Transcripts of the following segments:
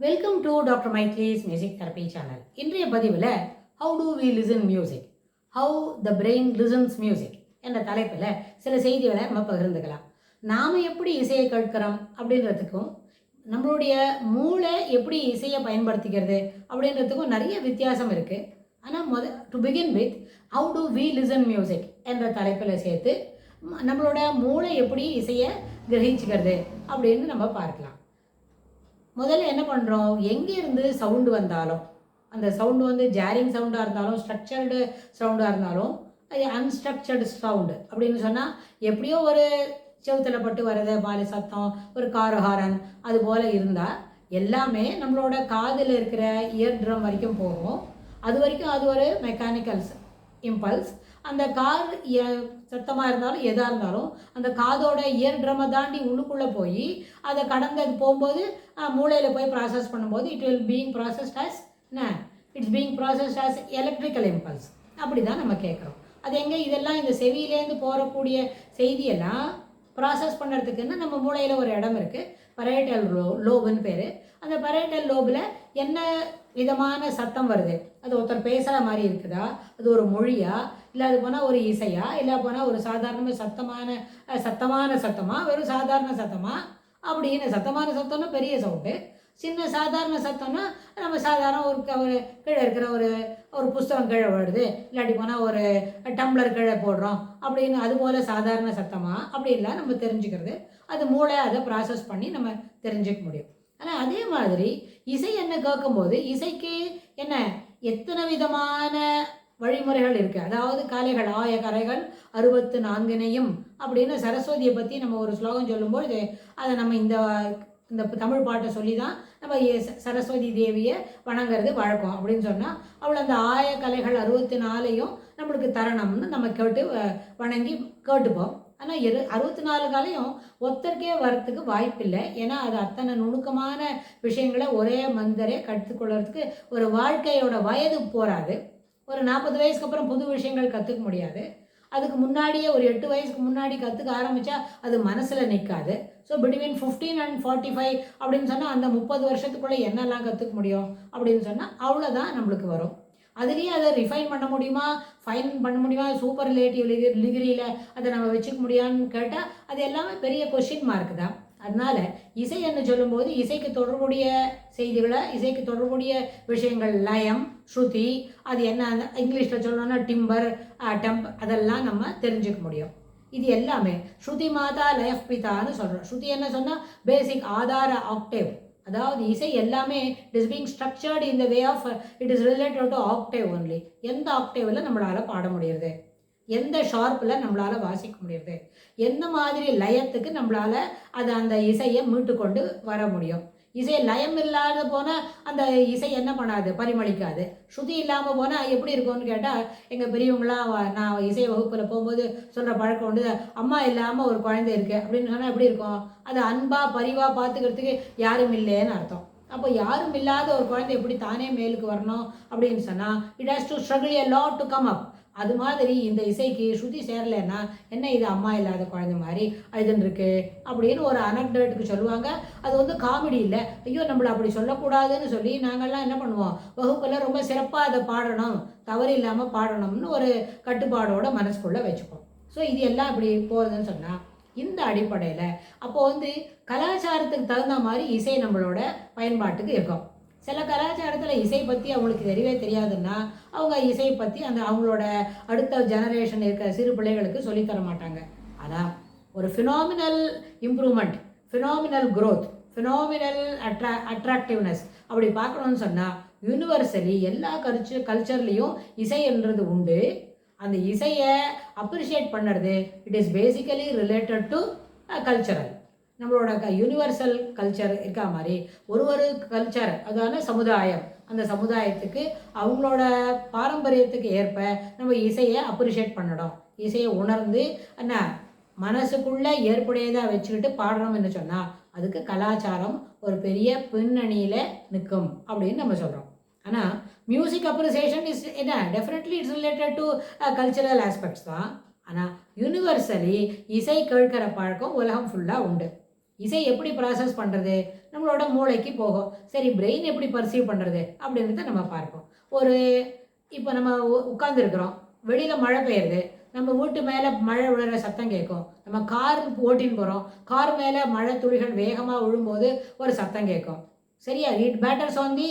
Welcome to doctor Maithili's music therapy channel. இன்றைய பதிவில் how to we listen music, how the brain listens music என்ற தலைப்பில் சில செய்திகளை நம்ம பகிர்ந்துக்கலாம். நாம் எப்படி இசையை கேட்கிறோம் அப்படின்றதுக்கும் நம்மளுடைய மூளை எப்படி இசையை பயன்படுத்திக்கிறது அப்படின்றதுக்கும் நிறைய வித்தியாசம் இருக்குது. ஆனால் to begin with how to we listen music என்ற தலைப்பில் சேர்த்து நம்மளோட மூளை எப்படி இசையை கிரகிச்சுக்கிறது அப்படின்னு நம்ம பார்க்கலாம். முதல்ல என்ன பண்ணுறோம், எங்கேருந்து சவுண்டு வந்தாலும் அந்த சவுண்டு வந்து ஜாரிங் சவுண்டாக இருந்தாலும் ஸ்ட்ரக்சர்டு சவுண்டாக இருந்தாலும் அன்ஸ்ட்ரக்சர்டு சவுண்டு அப்படின்னு சொன்னால் எப்படியோ ஒரு செவுத்தில் பட்டு வர்றது மாதிரி சத்தம், ஒரு கார் ஹாரன் அது போல் இருந்தால் எல்லாமே நம்மளோட காதில் இருக்கிற இயர் ட்ரம் வரைக்கும் போகும். அது வரைக்கும் அது ஒரு மெக்கானிக்கல்ஸ் இம்பல்ஸ். அந்த கார் சத்தமாக இருந்தாலும் எதாக இருந்தாலும் அந்த காதோட இயர் ட்ரம்மை தாண்டி உள்ளுக்குள்ளே போய் அதை கடந்து அது போகும்போது மூளையில் போய் ப்ராசஸ் பண்ணும்போது it's being processed as electrical impulse. அப்படி தான் நம்ம கேட்குறோம். அது எங்கே இதெல்லாம் இந்த செவியிலேருந்து போகக்கூடிய செய்தியெல்லாம் ப்ராசஸ் பண்ணுறதுக்குன்னு நம்ம மூளையில் ஒரு இடம் இருக்குது, பரேட்டல் லோபுன்னு பேர். அந்த பரேட்டல் லோபில் என்ன விதமான சத்தம் வருது, அது ஒருத்தர் பேசுகிற மாதிரி இருக்குதா, அது ஒரு மொழியா, இல்லை அது போனால் ஒரு இசையா, இல்லை போனால் ஒரு சாதாரண சத்தமான சத்தமாக, வெறும் சாதாரண சத்தமாக அப்படின்னு. சத்தமான சத்தம்னா பெரிய சவுண்டு, சின்ன சாதாரண சத்தம்னா நம்ம சாதாரண ஒரு கீழே இருக்கிற ஒரு புஸ்தகம் கீழே விழுது, இல்லாட்டி போனால் ஒரு டம்ளர் கீழே போடுறோம் அப்படின்னு, அதுபோல் சாதாரண சத்தமாக அப்படின்லாம் நம்ம தெரிஞ்சுக்கிறது. அது மூளை அதை ப்ராசஸ் பண்ணி நம்ம தெரிஞ்சுக்க முடியும். ஆனால் அதே மாதிரி இசை என்ன கேட்கும்போது இசைக்கு என்ன எத்தனை விதமான வழிமுறைகள் இருக்குது. அதாவது கலைகள் 1000 கலைகள் 64 அப்படின்னு சரஸ்வதியை பற்றி நம்ம ஒரு ஸ்லோகம் சொல்லும்போது அதை நம்ம இந்த தமிழ் பாட்டை சொல்லி தான் நம்ம சரஸ்வதி தேவியை வணங்குறது வழக்கம். அப்படின்னு சொன்னால் அவள் அந்த 1000 கலைகள் 64 நம்மளுக்கு தரணும்னு நம்ம கேட்டு வணங்கி கேட்டுப்போம். ஆனால் 64 காலையும் ஒருத்தருக்கே வரத்துக்கு வாய்ப்பில்லை. ஏன்னா அது அத்தனை நுணுக்கமான விஷயங்களை ஒரே மந்தரே கற்றுக்கொள்கிறதுக்கு ஒரு வாழ்க்கையோட வயது போகாது. ஒரு 40 வயசுக்கு அப்புறம் புது விஷயங்கள் கற்றுக்க முடியாது. அதுக்கு முன்னாடியே ஒரு 8 வயசுக்கு முன்னாடி கற்றுக்க ஆரம்பித்தா அது மனசில் நிற்காது. ஸோ பிட்வீன் 15 and 45 அப்படின்னு சொன்னால் அந்த 30 வருஷத்துக்குள்ளே என்னெல்லாம் கற்றுக்க முடியும் அப்படின்னு சொன்னால் அவ்வளோதான் நம்மளுக்கு வரும். அதுலேயே அதை ரிஃபைன் பண்ண முடியுமா, ஃபைன் பண்ண முடியுமா, சூப்பர் ரிலேட்டிவ் டிகிரியில் அதை நம்ம வச்சுக்க முடியான்னு கேட்டால் அது எல்லாமே பெரிய கொஷின் மார்க் தான். அதனால் இசை என்று சொல்லும்போது இசைக்கு தொடர்புடைய செய்திகளை, இசைக்கு தொடர்புடைய விஷயங்கள், லயம், ஸ்ருதி, அது என்ன இங்கிலீஷில் சொல்லணும்னா டிம்பர், டெம்ப், அதெல்லாம் நம்ம தெரிஞ்சுக்க முடியும். இது எல்லாமே ஸ்ருதி மாதா லயப் பிதான்னு சொல்கிறோம். ஸ்ருதி என்ன சொன்னால் பேசிக் ஆதார ஆக்டேவ். அதாவது இசை எல்லாமே it is being structured in the way of it is related to octave only. எந்த ஆக்டேவில் நம்மளால் பாட முடியுது, எந்த ஷார்ப்பில் நம்மளால் வாசிக்க முடியுது, எந்த மாதிரி லயத்துக்கு நம்மளால் அது அந்த இசையை மீட்டு கொண்டு வர முடியும். இசை லயம் இல்லாத போனால் அந்த இசை என்ன பண்ணாது, பரிமளிக்காது. ஸ்ருதி இல்லாமல் போனால் எப்படி இருக்கும்னு கேட்டால் எங்கள் பெரியவங்களாம் நான் இசை வகுப்பில் போகும்போது சொல்கிற பழக்கம் உண்டு, அம்மா இல்லாமல் ஒரு குழந்தை இருக்குது அப்படின்னு சொன்னால் எப்படி இருக்கும், அது அன்பாக பரிவாக பார்த்துக்கிறதுக்கு யாரும் இல்லைன்னு அர்த்தம். அப்போ யாரும் இல்லாத ஒரு குழந்தை எப்படி தானே மேலுக்கு வரணும் அப்படின்னு சொன்னால் it has to struggle a lot to come up. அது மாதிரி இந்த இசைக்கு ஸ்ருதி சேரலைன்னா என்ன இது அம்மா இல்லாத குழந்தை மாதிரி அழுதுன்னு இருக்கு அப்படின்னு ஒரு அனக்டேட்டுக்கு சொல்லுவாங்க. அது வந்து காமெடி இல்லை, ஐயோ நம்மளை அப்படி சொல்லக்கூடாதுன்னு சொல்லி நாங்கள்லாம் என்ன பண்ணுவோம், வகுப்பில் ரொம்ப சிறப்பாக அதை பாடணும், தவறு இல்லாமல் பாடணும்னு ஒரு கட்டுப்பாடோட மனசுக்குள்ளே வச்சுப்போம். ஸோ இது எல்லாம் இப்படி போகிறதுன்னு சொன்னால் இந்த அடிப்படையில் அப்போது வந்து கலாச்சாரத்துக்கு தகுந்த மாதிரி இசை நம்மளோட பயன்பாட்டுக்கு இருக்கும். சில கலாச்சாரத்தில் இசை பற்றி அவங்களுக்கு தெரியவே தெரியாதுன்னா அவங்க இசை பற்றி அவங்களோட அடுத்த ஜெனரேஷன் இருக்கிற சிறு பிள்ளைகளுக்கு சொல்லித்தர மாட்டாங்க. அதான் ஒரு phenomenal improvement, phenomenal growth, phenomenal attractiveness அப்படி பார்க்கணுன்னு சொன்னால் யூனிவர்சலி எல்லா கல்ச்சர்லேயும் இசை என்றது உண்டு. அந்த இசையை அப்ரிஷியேட் பண்ணுறது it is basically related to cultural. நம்மளோட யூனிவர்சல் கல்ச்சர் இருக்கா மாதிரி ஒரு கல்ச்சர் அதான சமுதாயம், அந்த சமுதாயத்துக்கு அவங்களோட பாரம்பரியத்துக்கு ஏற்ப நம்ம இசையை அப்ரிஷியேட் பண்ணணும். இசையை உணர்ந்து என்ன மனசுக்குள்ளே ஏற்புடையதாக வச்சுக்கிட்டு பாடுறோம்னு சொன்னால் அதுக்கு கலாச்சாரம் ஒரு பெரிய பின்னணியில் நிற்கும் அப்படின்னு நம்ம சொல்கிறோம். ஆனால் மியூசிக் அப்ரிசியேஷன் இஸ் என்ன definitely it's related to cultural aspects தான். ஆனால் யூனிவர்சலி இசை கேட்கிற பழக்கம் உலகம் ஃபுல்லாக உண்டு. இசை எப்படி ப்ராசஸ் பண்ணுறது, நம்மளோட மூளைக்கு போகும். சரி, பிரெயின் எப்படி பர்சீவ் பண்ணுறது அப்படின்றத நம்ம பார்ப்போம். ஒரு இப்போ நம்ம உட்காந்துருக்குறோம், வெளியில் மழை பெய்யுது, நம்ம வீட்டு மேலே மழை விழுற சத்தம் கேட்கும். நம்ம கார் ஓட்டின்னு போகிறோம், கார் மேலே மழை துளிகள் வேகமாக விழும்போது ஒரு சத்தம் கேட்கும். சரியா? It patters on the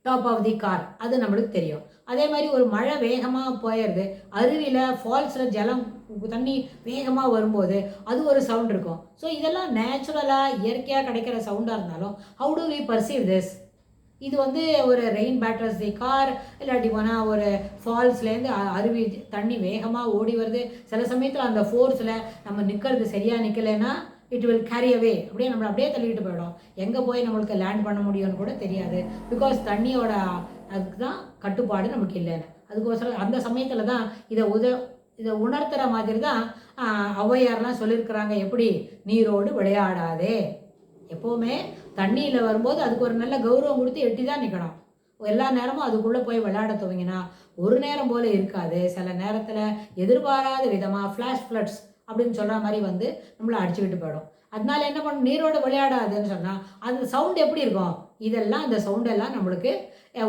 top of the car, அது நம்மளுக்கு தெரியும். அதே மாதிரி ஒரு மழை வேகமாக போயிடுது, அருவியில் ஃபால்ஸில் ஜலம் தண்ணி வேகமாக வரும்போது அது ஒரு சவுண்ட் இருக்கும். ஸோ இதெல்லாம் நேச்சுரலாக இயற்கையாக கிடைக்கிற சவுண்டாக இருந்தாலும் how to we perceive this? இது வந்து ஒரு ரெயின் பேட்டர்ஸ் தி கார், இல்லாட்டி போனால் ஒரு ஃபால்ஸ்லேருந்து அருவி தண்ணி வேகமாக ஓடி வருது. சில சமயத்தில் அந்த ஃபோர்ஸில் நம்ம நிற்கிறது சரியாக நிற்கலைன்னா இட் வில் கேரி அவே, அப்படியே நம்மளை அப்படியே தள்ளிக்கிட்டு போயிடும். எங்கே போய் நம்மளுக்கு லேண்ட் பண்ண முடியும்னு கூட தெரியாது. பிகாஸ் தண்ணியோட அதுக்கு தான் கட்டுப்பாடு நமக்கு இல்லைன்னு. அதுக்கோசரம் அந்த சமயத்தில் தான் இதை உணர்த்துற மாதிரி தான் ஔவையார்லாம் சொல்லியிருக்கிறாங்க. எப்படி? நீரோடு விளையாடாதே. எப்போவுமே தண்ணியில் வரும்போது அதுக்கு ஒரு நல்ல கௌரவம் கொடுத்து எட்டி தான் நிற்கணும். எல்லா நேரமும் அதுக்குள்ளே போய் விளையாட துவங்கினா ஒரு நேரம் போல் இருக்காது. சில நேரத்தில் எதிர்பாராத விதமாக ஃப்ளாஷ் ஃப்ளட்ஸ் அப்படின்னு சொல்கிற மாதிரி வந்து நம்மளை அடிச்சுக்கிட்டு போயிடும். அதனால என்ன பண்ணணும்? நீரோட விளையாடாதுன்னு சொன்னால் அந்த சவுண்ட் எப்படி இருக்கும்? இதெல்லாம் அந்த சவுண்டெல்லாம் நம்மளுக்கு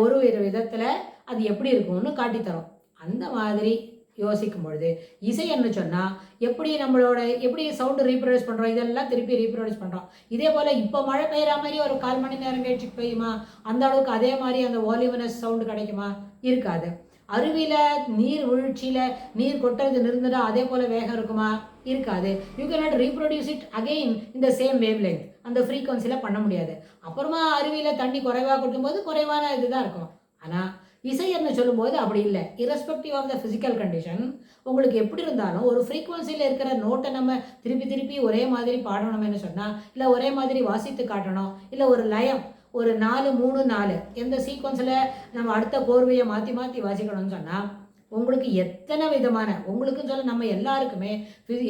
ஒரு விதத்தில் அது எப்படி இருக்கும்னு காட்டித்தரும். அந்த மாதிரி யோசிக்கும் பொழுது இசைன்னு சொன்னால் எப்படி சவுண்டு ரீப்ரொடியூஸ் பண்ணுறோம், இதெல்லாம் திருப்பி ரீப்ரொடியூஸ் பண்ணுறோம். இதே போல் இப்போ மழை பெய்கிற மாதிரி ஒரு 1/4 மணி நேரம் கழிச்சு பெய்யுமா? அந்த அளவுக்கு அதே மாதிரி அந்த வால்யூமினஸ் சவுண்டு கிடைக்குமா? இருக்காது. அருவியில் நீர் வீழ்ச்சியில் நீர் கொட்டுறது நிறுந்துட்டா அதே போல் வேகம் இருக்குமா? இருக்காது. You can not reproduce it again இந்த சேம் வேவ் லென்த், அந்த ஃப்ரீக்வன்சியில் பண்ண முடியாது. அப்புறமா அருவியில் தண்ணி குறைவாக கொட்டும்போது குறைவான இதுதான் இருக்கும். ஆனால் இசைன்னு சொல்லும்போது அப்படி இல்லை. Irrespective of the physical condition, உங்களுக்கு எப்படி இருந்தாலும் ஒரு ஃப்ரீக்வன்சியில் இருக்கிற நோட்டை நம்ம திருப்பி ஒரே மாதிரி பாடணும்னு சொன்னால், இல்லை ஒரே மாதிரி வாசித்து காட்டணும், இல்லை ஒரு லயம் ஒரு 4-3-4 எந்த சீக்வன்ஸில் நம்ம அடுத்த கோர்வையை மாற்றி வாசிக்கணும்னு சொன்னால் உங்களுக்கு எத்தனை விதமான உங்களுக்குன்னு சொல்ல நம்ம எல்லாருக்குமே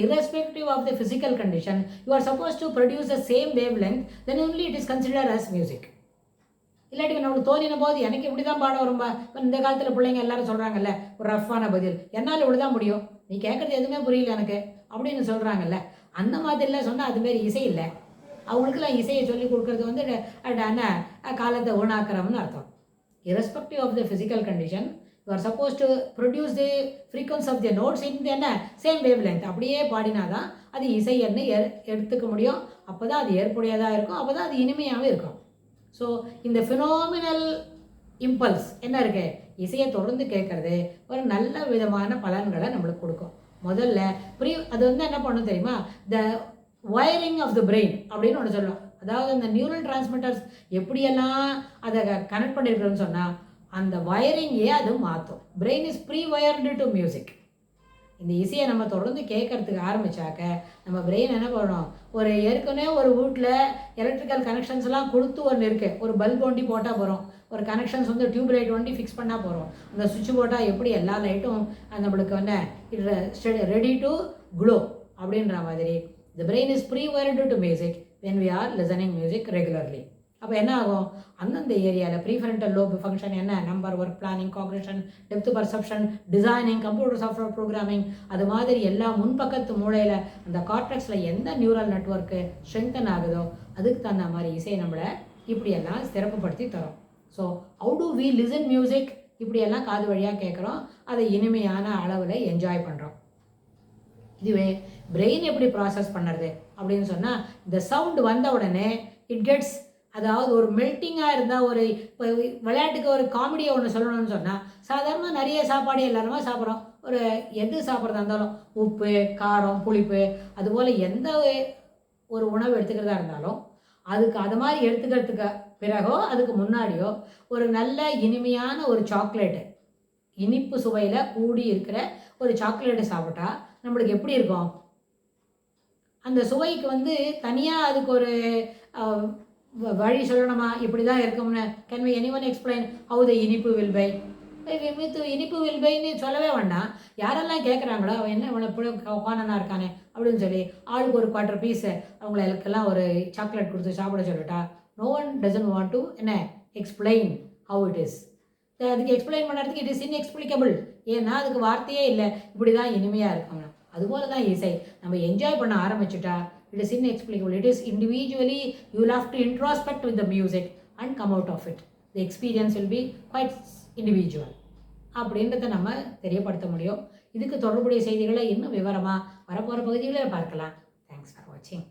irrespective of the physical condition you are supposed to produce the same wavelength, then only it is considered as music. இல்லாட்டி நம்மளுக்கு தோணின போது எனக்கு இப்படி தான் பாடம் வரும்பா. இப்போ இந்த காலத்தில் பிள்ளைங்க எல்லாரும் சொல்கிறாங்கல்ல, ஒரு ரஃப்பான பதில், என்னால் இப்படி தான் முடியும், நீ கேட்குறது எதுவுமே புரியல எனக்கு அப்படின்னு சொல்கிறாங்கல்ல. அந்த மாதிரிலாம் சொன்னால் அதுமாரி இசை இல்லை. அவங்களுக்குலாம் இசையை சொல்லி கொடுக்குறது வந்து என்ன காலத்தை வீணாக்கிறோம்னு அர்த்தம். irrespective of the physical condition you are supposed to produce the frequency of the notes in the என்ன சேம் வேவ் லென்த் அப்படியே பாடினாதான் அது இசைன்னு எடுத்துக்க முடியும். அப்போ தான் அது ஏற்புடையதாக இருக்கும், அப்போ தான் அது இனிமையாகவும் இருக்கும். ஸோ இந்த ஃபினாமினல் இம்பல்ஸ் என்ன இருக்கு, இசையை தொடர்ந்து கேட்கறது ஒரு நல்ல விதமான பலன்களை நம்மளுக்கு கொடுக்கும். முதல்ல அது வந்து என்ன பண்ணும் தெரியுமா? த வயரிங் ஆஃப் த பிரெயின் அப்படின்னு ஒன்று சொல்லுவோம். அதாவது அந்த நியூரல் டிரான்ஸ்மிட்டர்ஸ் எப்படியெல்லாம் அதை கனெக்ட் பண்ணியிருக்கிறோன்னு சொன்னால் அந்த வயரிங்கே அது மாற்றும். Brain is pre wired to music. இந்த இசையை நம்ம தொடர்ந்து கேட்கறதுக்கு ஆரம்பித்தாக்க நம்ம பிரெயின் என்ன பண்ணணும், ஏற்கனவே ஒரு வீட்டில் எலக்ட்ரிக்கல் கனெக்ஷன்ஸ்லாம் கொடுத்து ஒன்று இருக்குது. ஒரு பல்ப் ஒண்டி போட்டால் போகிறோம், ஒரு கனெக்ஷன்ஸ் வந்து டியூப் லைட் ஒண்டி ஃபிக்ஸ் பண்ணால் போகிறோம். அந்த சுவிட்ச் போட்டால் எப்படி எல்லா லைட்டும் நம்மளுக்கு வந்து ரெடி டு க்ளோ அப்படின்ற மாதிரி the brain is pre-wired to music when we are listening music regularly. அப்போ என்ன ஆகும், அந்தந்த ஏரியாவில் ப்ரீஃபரண்டல் லோப் ஃபங்க்ஷன் என்ன, number, work planning, cognition, depth perception, designing, computer software programming, அது மாதிரி எல்லா முன்பக்கத்து மூளையில் அந்த கார்டெக்ஸில் எந்த நியூரல் நெட்வொர்க்கு ஸ்ட்ரென்தன் ஆகுதோ அதுக்கு தகுந்த மாதிரி இசை நம்மளை இப்படியெல்லாம் சிறப்புப்படுத்தி தரும். So how to we listen music, இப்படியெல்லாம் காது வழியாக கேட்குறோம், அதை இனிமையான அளவில் என்ஜாய் பண்ணுறோம். இதுவே பிரெயின் எப்படி ப்ராசஸ் பண்ணுறது அப்படின்னு சொன்னால் இந்த சவுண்டு வந்த உடனே இட் கெட்ஸ், அதாவது ஒரு மெல்ட்டிங்காக இருந்தால் இப்போ விளையாட்டுக்கு ஒரு காமெடியை ஒன்று சொல்லணும்னு சொன்னால் சாதாரணமாக நிறைய சாப்பாடு எல்லாருமே சாப்பிட்றோம். எது சாப்பிட்றதா இருந்தாலும் உப்பு, காரம், புளிப்பு, அதுபோல் எந்த ஒரு உணவு எடுத்துக்கிறதா இருந்தாலும் அதுக்கு அது மாதிரி எடுத்துக்கிறதுக்கு பிறகோ அதுக்கு முன்னாடியோ ஒரு நல்ல இனிமையான ஒரு சாக்லேட்டு, இனிப்பு சுவையில் கூடி இருக்கிற ஒரு சாக்லேட்டு சாப்பிட்டா நம்மளுக்கு எப்படி இருக்கும்? அந்த சுவைக்கு வந்து தனியாக அதுக்கு ஒரு வழி சொல்லணுமா, இப்படி தான் இருக்கும்னு? Can we anyone explain how the இனிப்பு வில் பை? இனிப்பு வில் பைன்னு சொல்லவே வேண்டாம். யாரெல்லாம் கேட்குறாங்களோ அவன் என்ன இவனை இப்படி உட்கானா இருக்கானே அப்படின்னு சொல்லி ஆளுக்கு ஒரு 1/4 பீஸு அவங்களுக்கெல்லாம் ஒரு சாக்லேட் கொடுத்து சாப்பிட சொல்லிட்டா no one doesn't want to என்ன எக்ஸ்பிளைன் ஹவு இட் இஸ். அதுக்கு எக்ஸ்பிளைன் பண்ணுறதுக்கு இட் இஸ் இன்எக்ஸ்பிளிகபிள். ஏன்னா அதுக்கு வார்த்தையே இல்லை, இப்படி தான் இனிமையாக இருக்கும். அதுபோல தான் இசை. நம்ம என்ஜாய் பண்ண ஆரம்பிச்சுட்டா it is inexplicable. It is individually you will have to introspect with the music and come out of it. The experience will be quite individual. அப்படின்றத நம்ம தெரியப்படுத்த முடியும். இதுக்கு தொடர்புடைய செய்திகளை இன்னும் விவரமாக வரப்போகிற பகுதிகளில் பார்க்கலாம். தேங்க்ஸ் ஃபார் வாட்சிங்.